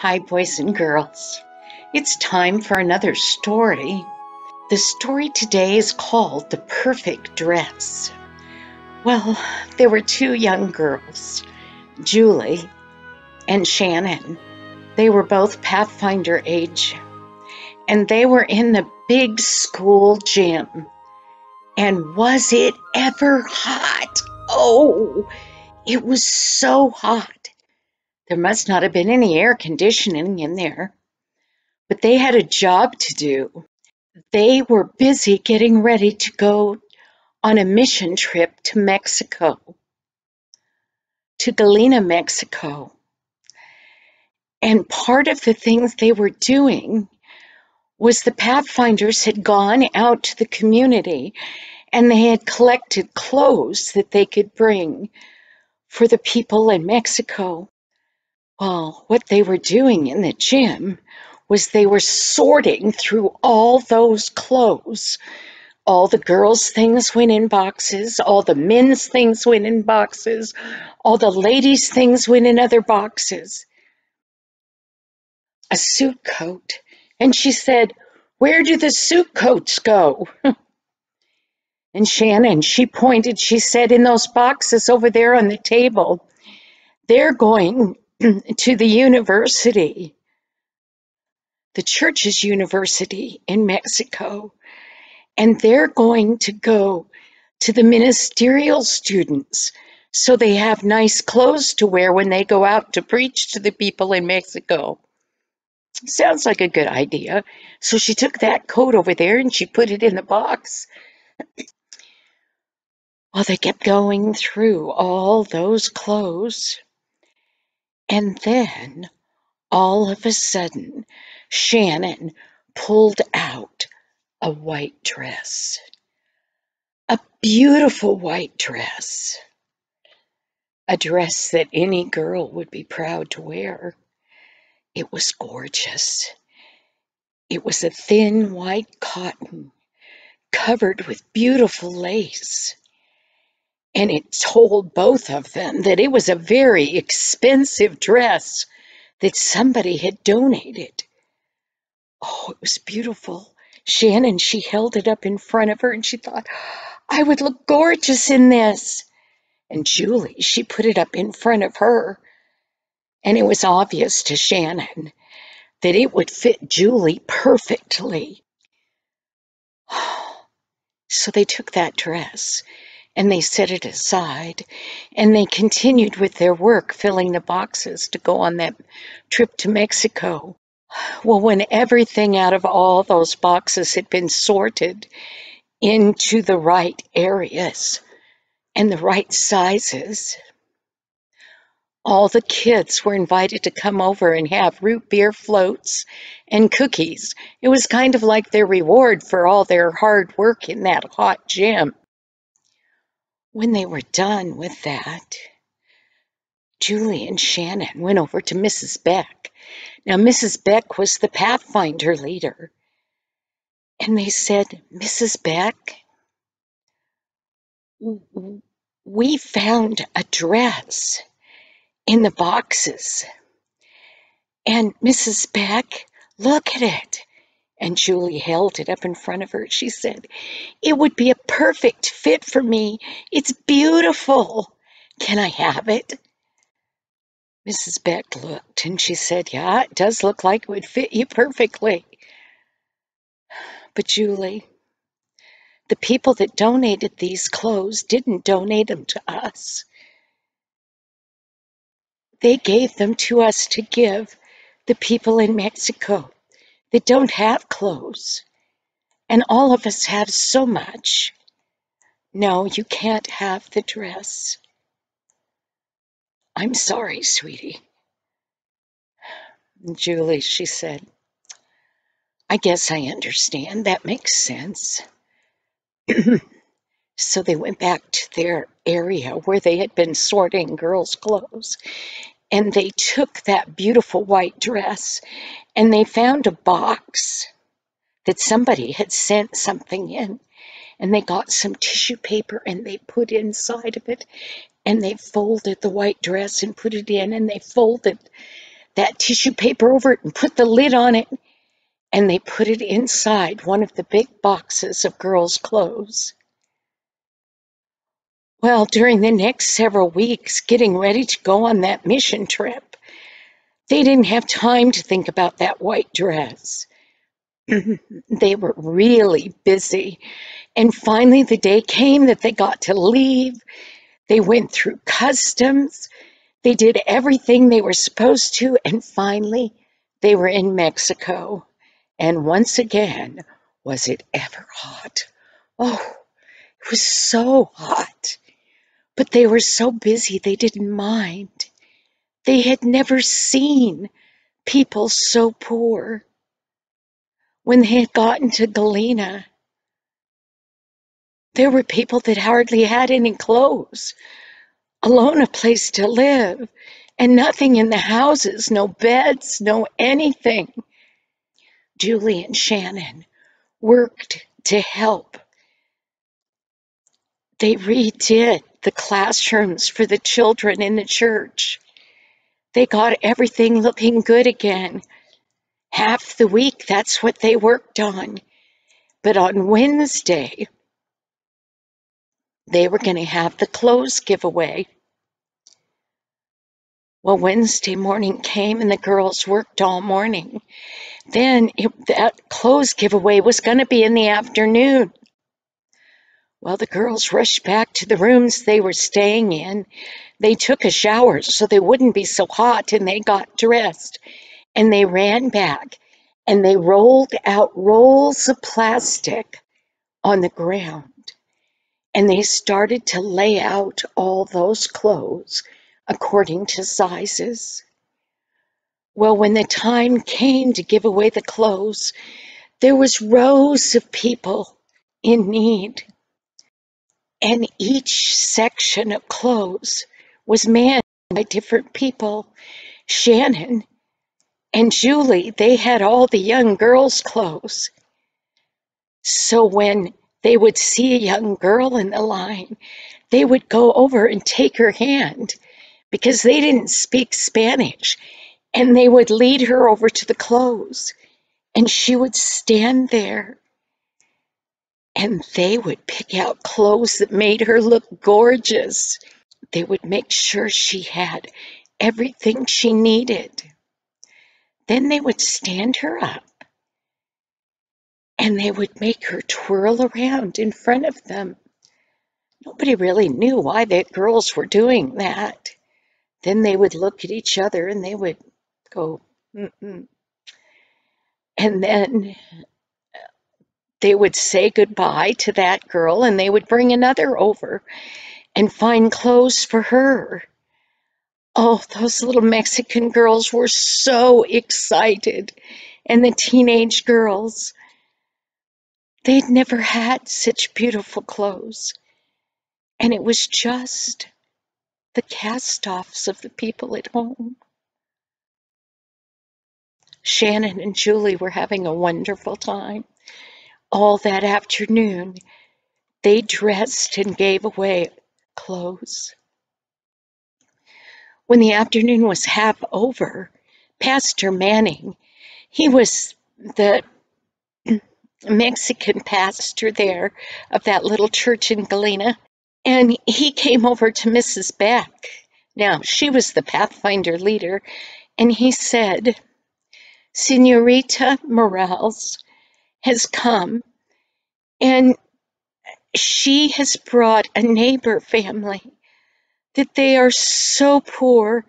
Hi, boys and girls. It's time for another story. The story today is called The Perfect Dress. Well, there were two young girls, Julie and Shannon. They were both Pathfinder age, and they were in the big school gym. And was it ever hot? Oh, it was so hot. There must not have been any air conditioning in there. But they had a job to do. They were busy getting ready to go on a mission trip to Mexico, to Galena, Mexico. And part of the things they were doing was the Pathfinders had gone out to the community and they had collected clothes that they could bring for the people in Mexico. Well, what they were doing in the gym was they were sorting through all those clothes. All the girls' things went in boxes, all the men's things went in boxes, all the ladies' things went in other boxes. A suit coat. And she said, "Where do the suit coats go?" And Shannon, she pointed, she said, "In those boxes over there on the table. They're going to the university, the church's university in Mexico. And they're going to go to the ministerial students so they have nice clothes to wear when they go out to preach to the people in Mexico." Sounds like a good idea. So she took that coat over there and she put it in the box. Well, they kept going through all those clothes. And then, all of a sudden, Shannon pulled out a white dress. A beautiful white dress. A dress that any girl would be proud to wear. It was gorgeous. It was a thin white cotton covered with beautiful lace. And it told both of them that it was a very expensive dress that somebody had donated. Oh, it was beautiful. Shannon, she held it up in front of her and she thought, "I would look gorgeous in this." And Julie, she put it up in front of her. And it was obvious to Shannon that it would fit Julie perfectly. So they took that dress and they set it aside and they continued with their work filling the boxes to go on that trip to Mexico. Well, when everything out of all those boxes had been sorted into the right areas and the right sizes, all the kids were invited to come over and have root beer floats and cookies. It was kind of like their reward for all their hard work in that hot gym. When they were done with that, Julie and Shannon went over to Mrs. Beck. Now, Mrs. Beck was the Pathfinder leader. And they said, "Mrs. Beck, we found a dress in the boxes. And Mrs. Beck, look at it." And Julie held it up in front of her. She said, "It would be a perfect fit for me. It's beautiful. Can I have it?" Mrs. Beck looked and she said, "Yeah, it does look like it would fit you perfectly. But Julie, the people that donated these clothes didn't donate them to us. They gave them to us to give the people in Mexico that don't have clothes. And all of us have so much. No, you can't have the dress. I'm sorry, sweetie." Julie, she said, "I guess I understand. That makes sense." So they went back to their area where they had been sorting girls' clothes. And they took that beautiful white dress and they found a box that somebody had sent something in. And they got some tissue paper and they put inside of it and they folded the white dress and put it in and they folded that tissue paper over it and put the lid on it, and they put it inside one of the big boxes of girls' clothes. Well, during the next several weeks, getting ready to go on that mission trip, they didn't have time to think about that white dress. They were really busy. And finally, the day came that they got to leave. They went through customs. They did everything they were supposed to. And finally, they were in Mexico. And once again, was it ever hot? Oh, it was so hot. But they were so busy they didn't mind. They had never seen people so poor. When they had gotten to Galena, there were people that hardly had any clothes, alone a place to live, and nothing in the houses, no beds, no anything. Julie and Shannon worked to help. They redid the classrooms for the children in the church. They got everything looking good again. Half the week, that's what they worked on. But on Wednesday, they were going to have the clothes giveaway. Well, Wednesday morning came and the girls worked all morning. Then that clothes giveaway was going to be in the afternoon. Well, the girls rushed back to the rooms they were staying in. They took a shower so they wouldn't be so hot, and they got dressed. And they ran back and they rolled out rolls of plastic on the ground. And they started to lay out all those clothes according to sizes. Well, when the time came to give away the clothes, there was rows of people in need. And each section of clothes was manned by different people. Shannon and Julie, they had all the young girls' clothes. So when they would see a young girl in the line, they would go over and take her hand because they didn't speak Spanish, and they would lead her over to the clothes, and she would stand there, and they would pick out clothes that made her look gorgeous. They would make sure she had everything she needed. Then they would stand her up, and they would make her twirl around in front of them. Nobody really knew why the girls were doing that. Then they would look at each other and they would go, mm-mm. And then they would say goodbye to that girl and they would bring another over and find clothes for her. Oh, those little Mexican girls were so excited. And the teenage girls, they'd never had such beautiful clothes. And it was just the cast-offs of the people at home. Shannon and Julie were having a wonderful time. All that afternoon, they dressed and gave away clothes. When the afternoon was half over, Pastor Manning, he was the Mexican pastor there of that little church in Galena, and he came over to Mrs. Beck. Now, she was the Pathfinder leader, and he said, Senorita Morales has come, and she has brought a neighbor family that they are so poor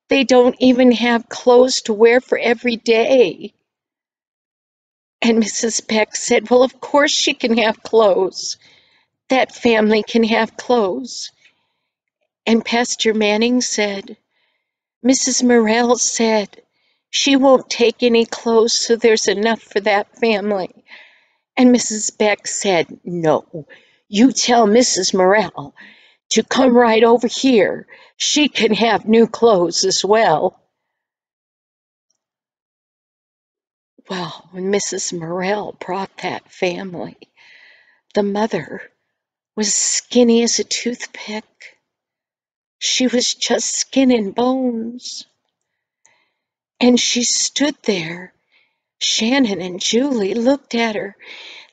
they don't even have clothes to wear for every day. And Mrs. Beck said, well, of course she can have clothes. That family can have clothes. And Pastor Manning said, Mrs. Morel said she won't take any clothes, so there's enough for that family. And Mrs. Beck said, no, you tell Mrs. Morel to come right over here. She can have new clothes as well. Well, when Mrs. Morel brought that family, the mother was skinny as a toothpick. She was just skin and bones. And she stood there. Shannon and Julie looked at her.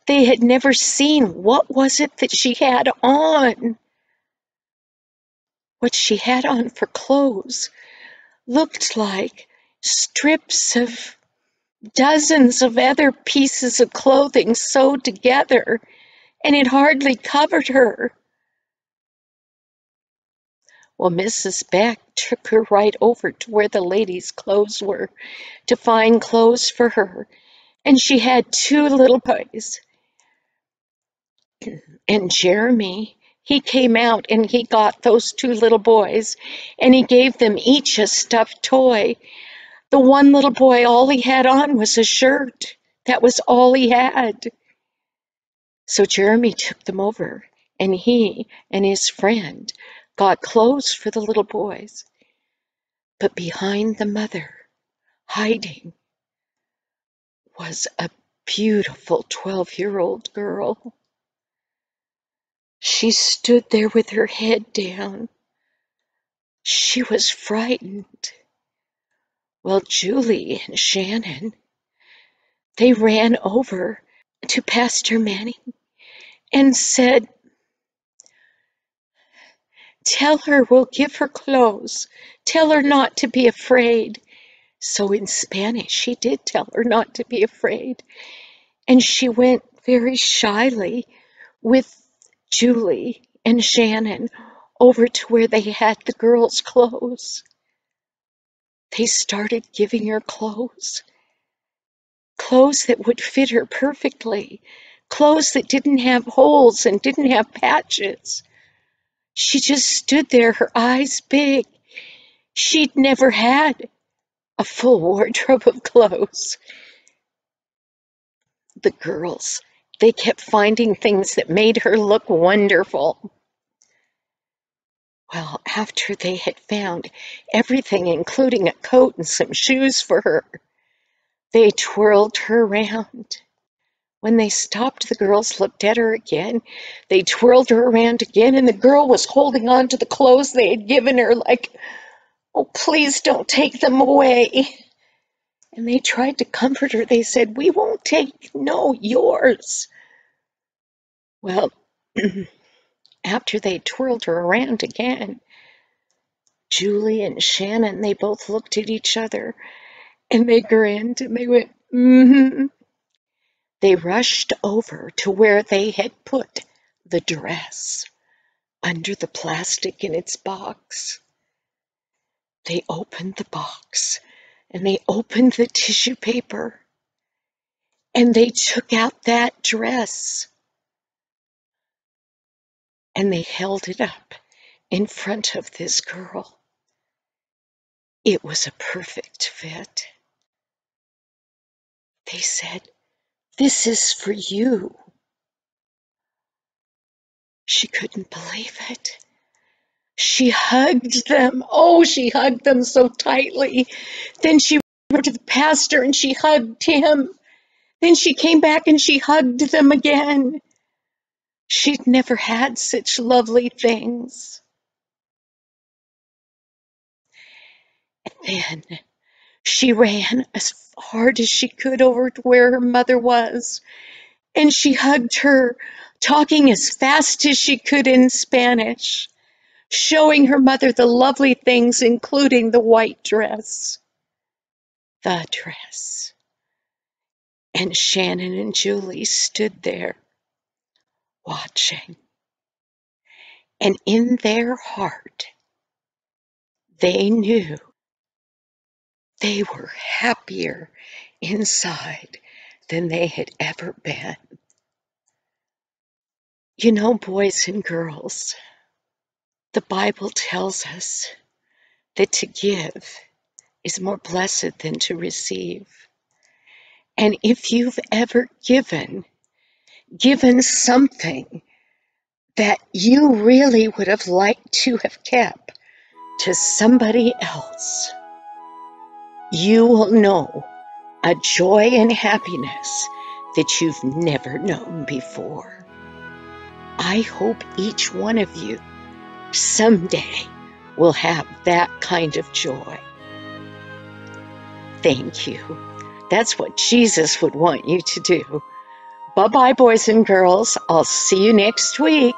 They had never seen what was it that she had on. What she had on for clothes looked like strips of dozens of other pieces of clothing sewed together, and it hardly covered her. Well, Mrs. Beck took her right over to where the ladies' clothes were to find clothes for her, and she had two little boys. And Jeremy, he came out and he got those two little boys, and he gave them each a stuffed toy. The one little boy, all he had on was a shirt. That was all he had. So Jeremy took them over, and he and his friend got clothes for the little boys. But behind the mother, hiding, was a beautiful 12-year-old girl. She stood there with her head down. She was frightened. Well, Julie and Shannon, they ran over to Pastor Manning and said, "Tell her we'll give her clothes. Tell her not to be afraid." So in Spanish, he did tell her not to be afraid. And she went very shyly with Julie and Shannon over to where they had the girls' clothes. They started giving her clothes that would fit her perfectly, clothes that didn't have holes and didn't have patches. She just stood there, her eyes big. She'd never had a full wardrobe of clothes. The girls, they kept finding things that made her look wonderful. Well, after they had found everything, including a coat and some shoes for her, they twirled her around. When they stopped, the girls looked at her again. They twirled her around again, and the girl was holding on to the clothes they had given her like, "Oh, please don't take them away." And they tried to comfort her. They said, "We won't take, no, yours." Well, after they twirled her around again, Julie and Shannon, they both looked at each other, and they grinned, and they went, "Mm-hmm." They rushed over to where they had put the dress under the plastic in its box. They opened the box, and they opened the tissue paper, and they took out that dress, and they held it up in front of this girl. It was a perfect fit. They said, "This is for you." She couldn't believe it. She hugged them. Oh, she hugged them so tightly. Then she went to the pastor and she hugged him. Then she came back and she hugged them again. She'd never had such lovely things. And then she ran as hard as she could over to where her mother was, and she hugged her, talking as fast as she could in Spanish, showing her mother the lovely things, including the white dress. The dress. And Shannon and Julie stood there watching. And in their heart, they knew they were happier inside than they had ever been. You know, boys and girls, the Bible tells us that to give is more blessed than to receive. And if you've ever given something that you really would have liked to have kept to somebody else, you will know a joy and happiness that you've never known before. I hope each one of you someday will have that kind of joy. Thank you. That's what Jesus would want you to do. Bye-bye, boys and girls. I'll see you next week.